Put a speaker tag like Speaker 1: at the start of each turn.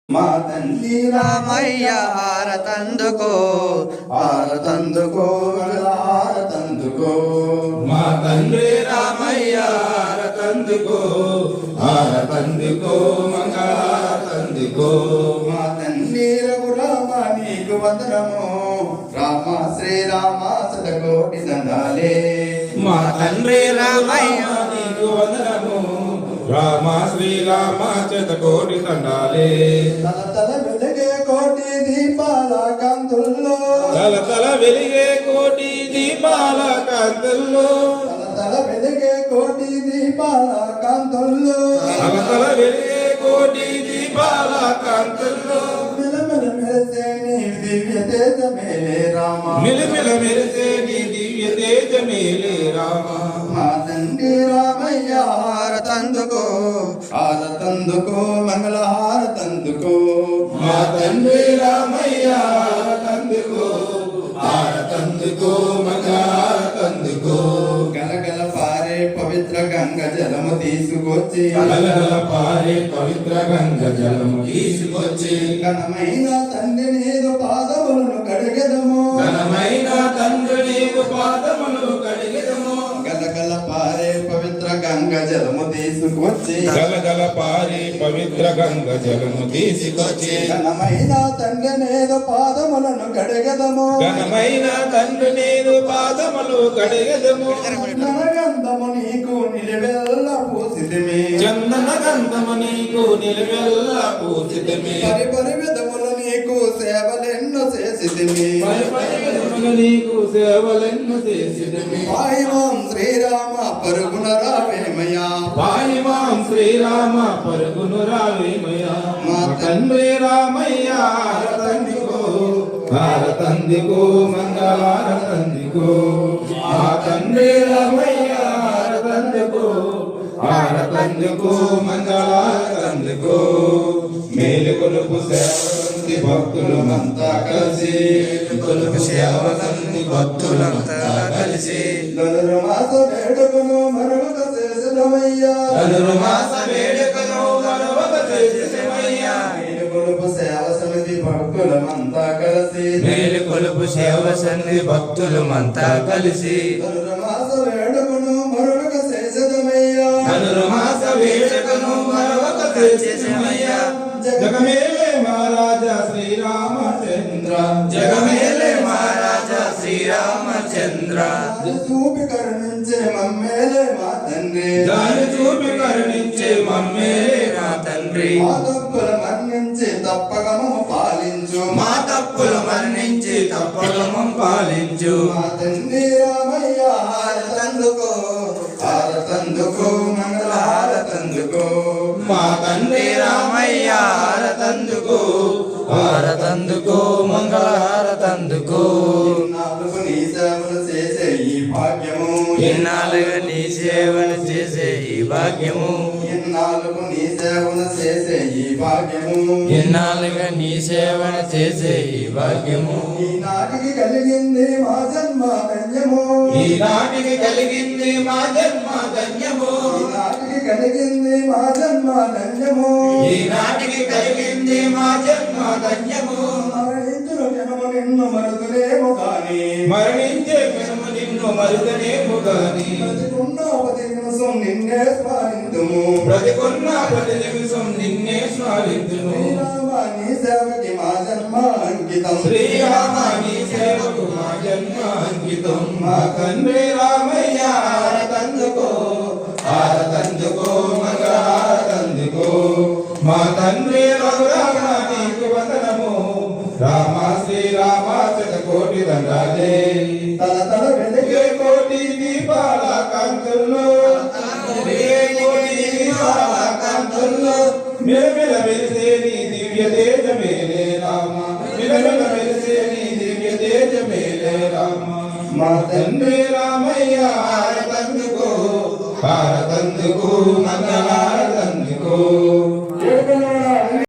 Speaker 1: మా తండ్రి రామయ్య హారతందుకో హారతందుకో హారతందుకో
Speaker 2: మా తండ్రి రామయ్య హారతందుకో హారతందుకో మంగళారతందుకో
Speaker 1: మా తండ్రి రఘురామ నీకు వందనము రామ శ్రీరామ శతకోటి దండాలే
Speaker 2: మా తండ్రి రామయ్య నీకు వందనము రామ శ్రీరామ శతకోటి దండాలే
Speaker 1: తల తల వెలిగే కోటి దీపాల కాంతుల్లో
Speaker 2: తల తల వెలిగే కోటి దీపాల కాంతుల్లో
Speaker 1: తల తల వెలిగే కోటి దీపాల కాంతుల్లో
Speaker 2: తల తల వెలిగే కోటి దీపాల కాంతుల్లో
Speaker 1: మిలమిల మెరిసే నీ దివ్య తేజమేలే రామ
Speaker 2: మిలమిల మెరిసే నీ దివ్య తేజమేలే రామ
Speaker 1: మా తండ్రి రామయ్య హారతందుకో హారతందుకో మంగళ హారతందుకో
Speaker 2: మా తండ్రి రామయ్య హారతందుకో హారతందుకో మంగళారతందుకో
Speaker 1: గలగల పారే పవిత్ర గంగ జలము తీసుకొచ్చి
Speaker 2: గలగల పారే పవిత్ర గంగ జలము తీసుకొచ్చి
Speaker 1: ఘనమైన తండ్రి నీదు పాదములను కడిగెదము
Speaker 2: ఘనమైన తండ్రి నీవు పాదములు కడిగెదము
Speaker 1: గలగల పారే పవిత్ర గంగ జలము తీసుకొచ్చి
Speaker 2: గలగల పారే పవిత్ర గంగ జలము తీసుకొచ్చి
Speaker 1: ఘనమైన తండ్రి నీదు పాదములను కడిగెదము
Speaker 2: ఘనమైన తండ్రి నీవు పాదములు కడిగెదము
Speaker 1: గంధము నీకు నిలువెల్ల పూసితిమి
Speaker 2: చందన గంధము నీకు నిలువెల్ల పూజితమే
Speaker 1: పరిపరి విధములు నీకు సేవలెన్నో చేసితిమి
Speaker 2: పరిపరిగెదములు నీకు సేవలెన్ను చేసిదమే
Speaker 1: పాయమాం శ్రీరామ పరుగున రావేమయ్యా
Speaker 2: పాయిమాం శ్రీరామ పరుగును రావేమయ్యా మా తండ్రి రామయ్య హారతందికో హారతందికో మంగళారతందికో మా తండ్రి రామయ్య హారతందికో హారతందికో మంగళారతందికో మేలుకొలుపు సేవలంది భక్తులమంతా కలిసి కొలుపు సేవలంది భక్తులంతా కలిసి
Speaker 1: ధనుర్మాస వేడుకను మరొక చేసినమయ్యా
Speaker 2: ధనుర్మాస వేడుకను మరొక చేసినమయ్యా
Speaker 1: మేలుకొలుపు సేవ సమితి భక్తులమంతా కలిసి
Speaker 3: మేలుకొలుపు సేవ సన్ని భక్తులమంతా కలిసి
Speaker 1: ధనుర్మాస వేడుకను మరొక చేసినమయ్యా
Speaker 2: ధనుర్మాస వేడుకను మరొక చేసినమయ్యా జగమేలే మహారాజా శ్రీరామచంద్ర
Speaker 3: జగమేలే మహారాజా శ్రీరామచంద్ర
Speaker 1: చూపి కరుణించే మమ్మేలే మా తండ్రి
Speaker 2: దాని చూపి కరుణించే మమ్మేలే
Speaker 3: నా తండ్రి
Speaker 1: మా తప్పులు మన్నించి తప్పకము పాలించు
Speaker 3: మా తప్పులు మన్నించి తప్పులము పాలించు
Speaker 1: మా తండ్రి రామయ్య హారతందుకో హారతందుకో మంగళ హారతందుకో
Speaker 2: మా తండ్రి
Speaker 3: రామయ్య హారతందుకో హారతందుకో మంగళ హారతందుకో
Speaker 1: నాలుగు నీ సేవలు చేసే ఈ భాగ్యము
Speaker 3: ఇన్నాళ్ళుగా నీ సేవను చేసే ఈ భాగ్యము
Speaker 1: ఇన్నాళ్ళకు నీ సేవలు చేసే ఈ భాగ్యము
Speaker 3: ఇన్నాళ్ళుగా నీ సేవను చేసే ఈ భాగ్యము
Speaker 1: ఈనాటికి కలిగింది మా జన్మ ధన్యము
Speaker 2: ఈనాటికి కలిగింది మా జన్మ ధన్యము
Speaker 1: ఈనాటికి కలిగింది మా జన్మ ధన్యము
Speaker 2: ఈనాటికి కలిగింది మా జన్మ ధన్యము
Speaker 1: మరణించిన జనము నిన్ను మరుదులేము కాని
Speaker 2: మరణించే జన్మ నిన్ను మరుదనేము గాని
Speaker 1: బ్రతికున్న ప్రతి నిమిషం నిన్నే స్మరింతుము
Speaker 2: బ్రతికున్న ప్రతి నిమిషం నిన్నే స్మరించును
Speaker 1: శ్రీరామ నీ సేవకి మా జన్మ అంకితం
Speaker 2: శ్రీరామ నీ సేవకు మా జన్మ అంకితం మా తండ్రి రామయ్య హారతందుకో హారతందుకో మంగళారతందుకో మా తండ్రి రఘురామ నీకు వందనము రామ శ్రీరామ శతకోటి దండాలే
Speaker 1: తల తల వెలిగే
Speaker 2: వెలిగే కోటి దీపాల కాంతుల్లో వెలిగే కోటి దీపాల కాంతుల్లో మిలమిల మెరిసే నీ దివ్య తేజమేలే రామ మిలమిల మెరిసే నీ దివ్య తేజమేలే రామ మా తండ్రి రామయ్య హారతందుకో హారతందుకో మంగళ